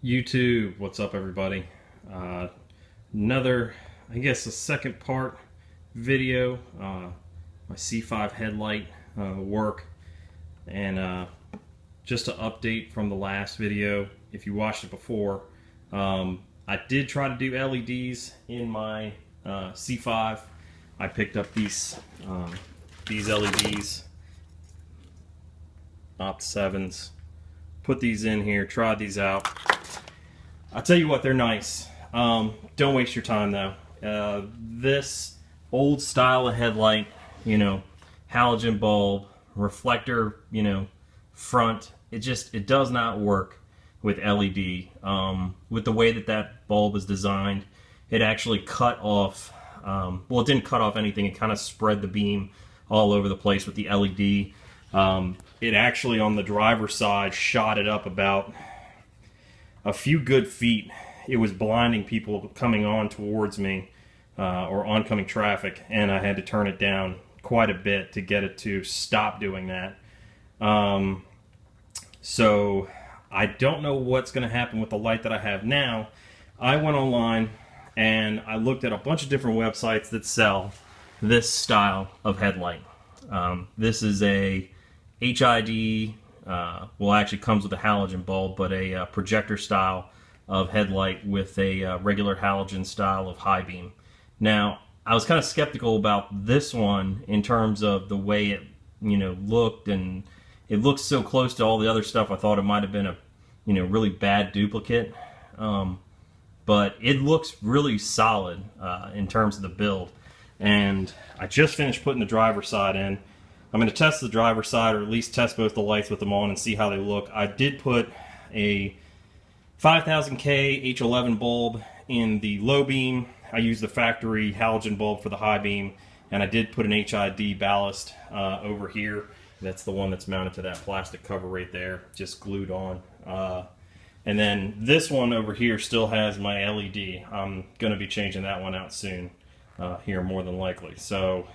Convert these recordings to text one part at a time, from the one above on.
YouTube, what's up everybody? Another, I guess a second part video, my C5 headlight work, and just an update from the last video. If you watched it before, I did try to do LEDs in my C5. I picked up these LEDs, Opt 7s, put these in here, tried these out. I'll tell you what, they're nice. Don't waste your time though. This old style of headlight, halogen bulb, reflector, front, it does not work with LED. With the way that bulb is designed, it actually cut off, well, it didn't cut off anything, it kind of spread the beam all over the place with the LED. It actually, on the driver's side, shot it up about a few good feet. It was blinding people coming on towards me, or oncoming traffic, and I had to turn it down quite a bit to get it to stop doing that. So I don't know what's going to happen with the light that I have now. I went online and I looked at a bunch of different websites that sell this style of headlight. This is a HID, well, actually comes with a halogen bulb, but a projector style of headlight with a regular halogen style of high beam. Now, I was kind of skeptical about this one in terms of the way it, looked, and it looks so close to all the other stuff. I thought it might have been a, really bad duplicate, but it looks really solid in terms of the build. And I just finished putting the driver's side in. I'm going to test the driver's side, or at least test both the lights with them on and see how they look. I did put a 5000K H11 bulb in the low beam. I used the factory halogen bulb for the high beam, and I did put an HID ballast over here. That's the one that's mounted to that plastic cover right there, just glued on. And then this one over here still has my LED. I'm going to be changing that one out soon, here more than likely. So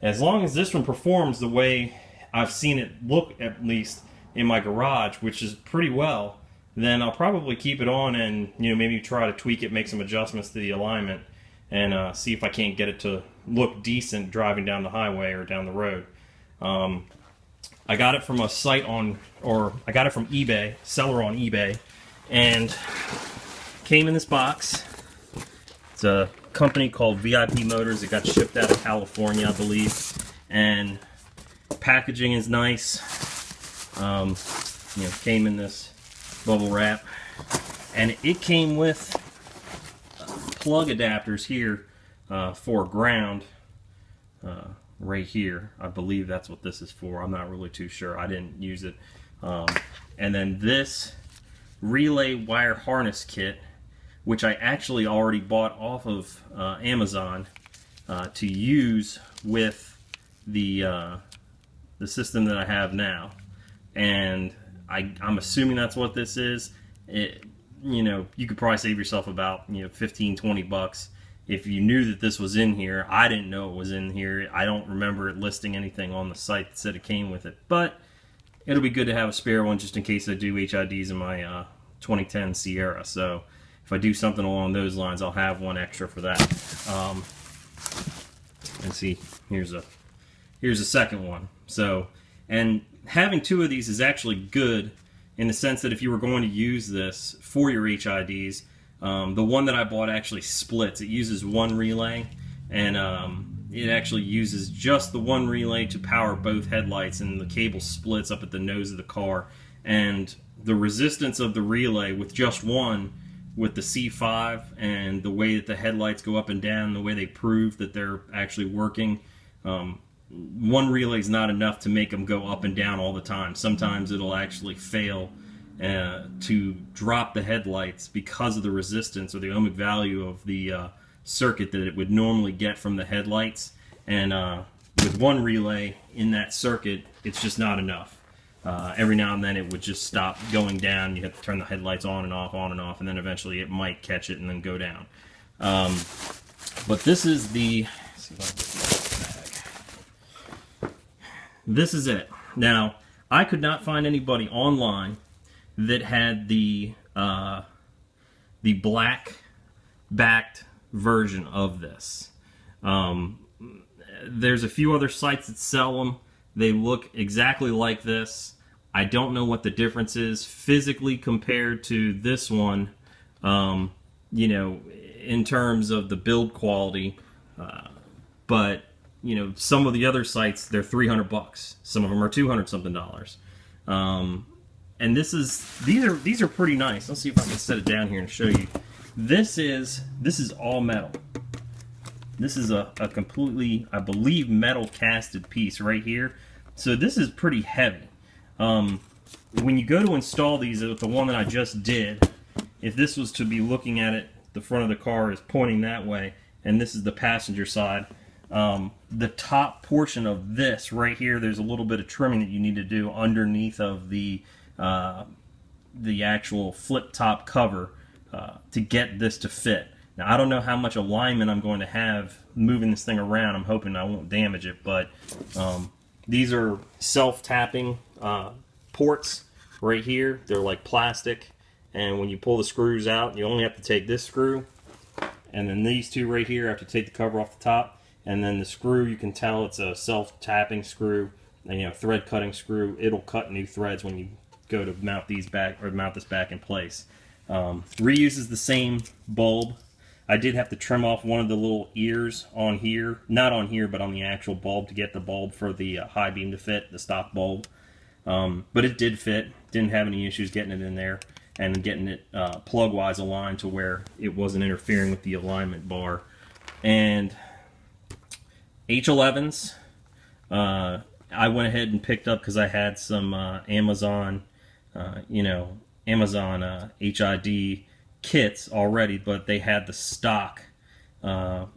as long as this one performs the way I've seen it look, at least in my garage, which is pretty well, then I'll probably keep it on and maybe try to tweak it, make some adjustments to the alignment, and see if I can't get it to look decent driving down the highway or down the road. I got it from a site on, or I got it from eBay, seller on eBay, and came in this box. It's a company called VIP Motors. It got shipped out of California, I believe, and packaging is nice. Came in this bubble wrap, and it came with plug adapters here for ground right here. I believe that's what this is for. I'm not really too sure. I didn't use it. And then this relay wire harness kit, which I actually already bought off of Amazon to use with the system that I have now. And I'm assuming that's what this is. You could probably save yourself about 15-20 bucks if you knew that this was in here. I didn't know it was in here. I don't remember it listing anything on the site that said it came with it, but it'll be good to have a spare one just in case I do HIDs in my 2010 Sierra. So if I do something along those lines, I'll have one extra for that. And see, here's a second one. So, and having two of these is actually good in the sense that if you were going to use this for your HIDs, the one that I bought actually splits. It uses one relay, and it actually uses just the one relay to power both headlights, and the cable splits up at the nose of the car. And the resistance of the relay with just one, with the C5, and the way that the headlights go up and down, the way they prove that they're actually working, one relay is not enough to make them go up and down all the time. Sometimes it'll actually fail to drop the headlights because of the resistance or the ohmic value of the circuit that it would normally get from the headlights. And with one relay in that circuit, it's just not enough. Every now and then it would just stop going down. You have to turn the headlights on and off, and then eventually it might catch it and then go down. But this is the... let's see if I can get this bag. This is it. Now, I could not find anybody online that had the black backed version of this. There's a few other sites that sell them. They look exactly like this. I don't know what the difference is physically compared to this one, you know, in terms of the build quality. But, you know, some of the other sites, they're $300. Some of them are $200 something. And these are pretty nice. Let's see if I can set it down here and show you. This is all metal. This is a completely, I believe, metal casted piece right here. So this is pretty heavy. When you go to install these with the one that I just did, if this was to be looking at it, the front of the car is pointing that way, and this is the passenger side. The top portion of this right here, there's a little bit of trimming that you need to do underneath of the actual flip top cover to get this to fit. Now, I don't know how much alignment I'm going to have moving this thing around. I'm hoping I won't damage it, but these are self-tapping ports right here. They're like plastic, and when you pull the screws out, you only have to take this screw, and then these two right here, I have to take the cover off the top, and then the screw, you can tell it's a self-tapping screw, and, you know, thread cutting screw. It'll cut new threads when you go to mount these back, or mount this back in place. Reuses the same bulb. I did have to trim off one of the little ears on here, not on here, but on the actual bulb to get the bulb for the high beam to fit, the stock bulb. But it did fit. Didn't have any issues getting it in there and getting it plug-wise aligned to where it wasn't interfering with the alignment bar. And H11s, I went ahead and picked up because I had some Amazon, Amazon HID kits already, but they had the stock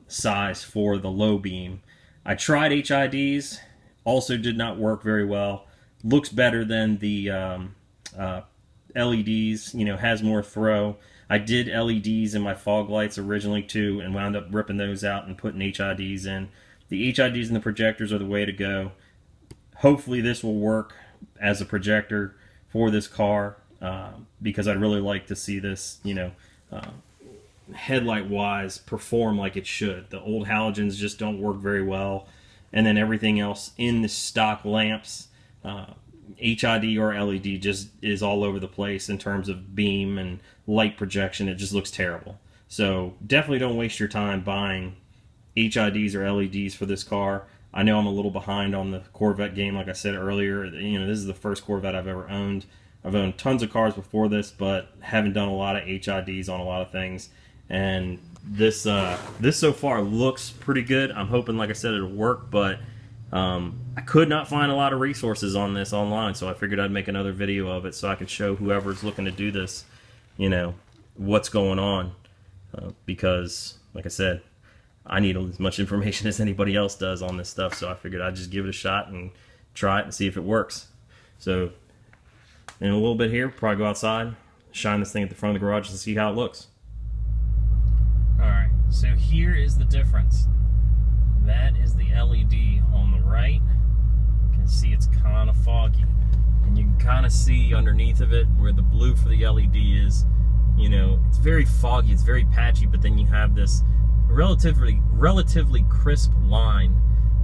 size for the low beam. I tried HIDs, also did not work very well. Looks better than the LEDs, you know, has more throw. I did LEDs in my fog lights originally too, and wound up ripping those out and putting HIDs in. The HIDs and the projectors are the way to go. Hopefully this will work as a projector for this car, because I'd really like to see this, you know, headlight wise perform like it should. The old halogens just don't work very well, and then everything else in the stock lamps, HID or LED, just is all over the place in terms of beam and light projection. It just looks terrible. So definitely don't waste your time buying HIDs or LEDs for this car. I know I'm a little behind on the Corvette game, like I said earlier. You know, this is the first Corvette I've ever owned. I've owned tons of cars before this, but haven't done a lot of HIDs on a lot of things. And this so far looks pretty good. I'm hoping, like I said, it'll work, but I could not find a lot of resources on this online, so I figured I'd make another video of it so I can show whoever's looking to do this, you know, what's going on. Because, like I said, I need as much information as anybody else does on this stuff, so I figured I'd just give it a shot and try it and see if it works. So in a little bit here, probably go outside, shine this thing at the front of the garage and see how it looks. Alright, so here is the difference. That is the LED on the right. You can see it's kind of foggy. And you can kind of see underneath of it where the blue for the LED is. You know, it's very foggy, it's very patchy, but then you have this relatively crisp line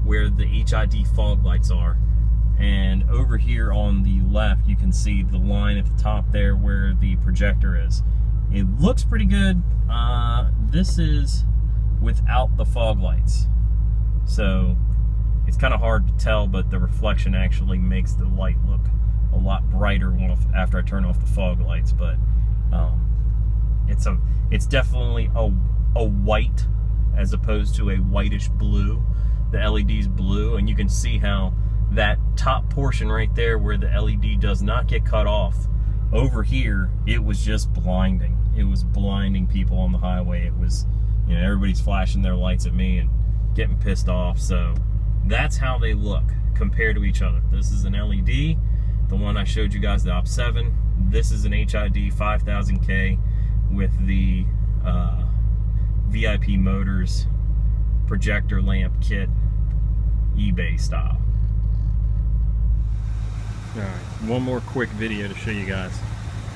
where the HID fog lights are. And over here on the left, you can see the line at the top there where the projector is. It looks pretty good. This is without the fog lights. So it's kind of hard to tell, but the reflection actually makes the light look a lot brighter after I turn off the fog lights. But it's definitely a white as opposed to a whitish blue. The LED's blue, and you can see how that top portion right there where the LED does not get cut off, over here it was just blinding. It was blinding people on the highway. It was, you know, everybody's flashing their lights at me and getting pissed off. So that's how they look compared to each other. This is an LED, the one I showed you guys, the OP7. This is an HID 5000K with the VIP Motors projector lamp kit, eBay style. Alright, one more quick video to show you guys.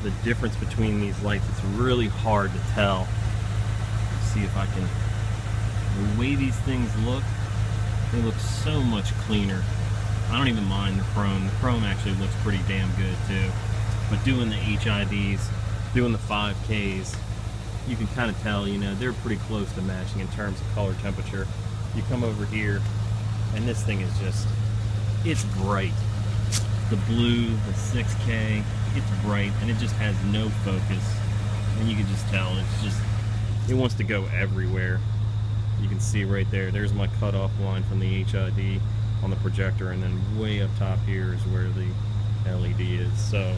the difference between these lights. It's really hard to tell. Let's see if I can, the way these things look, they look so much cleaner. I don't even mind the chrome. The chrome actually looks pretty damn good too. But doing the HIDs, doing the 5Ks, you can kind of tell, you know, they're pretty close to matching in terms of color temperature. You come over here, and this thing is just, it's bright. The blue, the 6K, it's bright, and it just has no focus. And you can just tell, it's just, it wants to go everywhere. You can see right there, there's my cutoff line from the HID on the projector, and then way up top here is where the LED is. So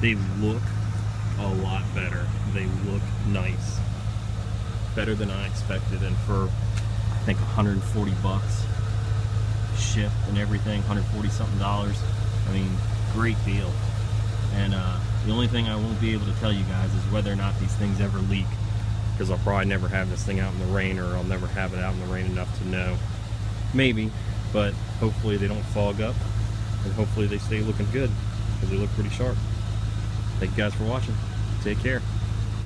they look a lot better. They look nice, better than I expected. And for I think 140 bucks shipped and everything, 140 something dollars, I mean, great deal. And the only thing I won't be able to tell you guys is whether or not these things ever leak, because I'll probably never have this thing out in the rain, or I'll never have it out in the rain enough to know. Maybe, but hopefully they don't fog up, and hopefully they stay looking good, because they look pretty sharp. Thank you guys for watching. Take care.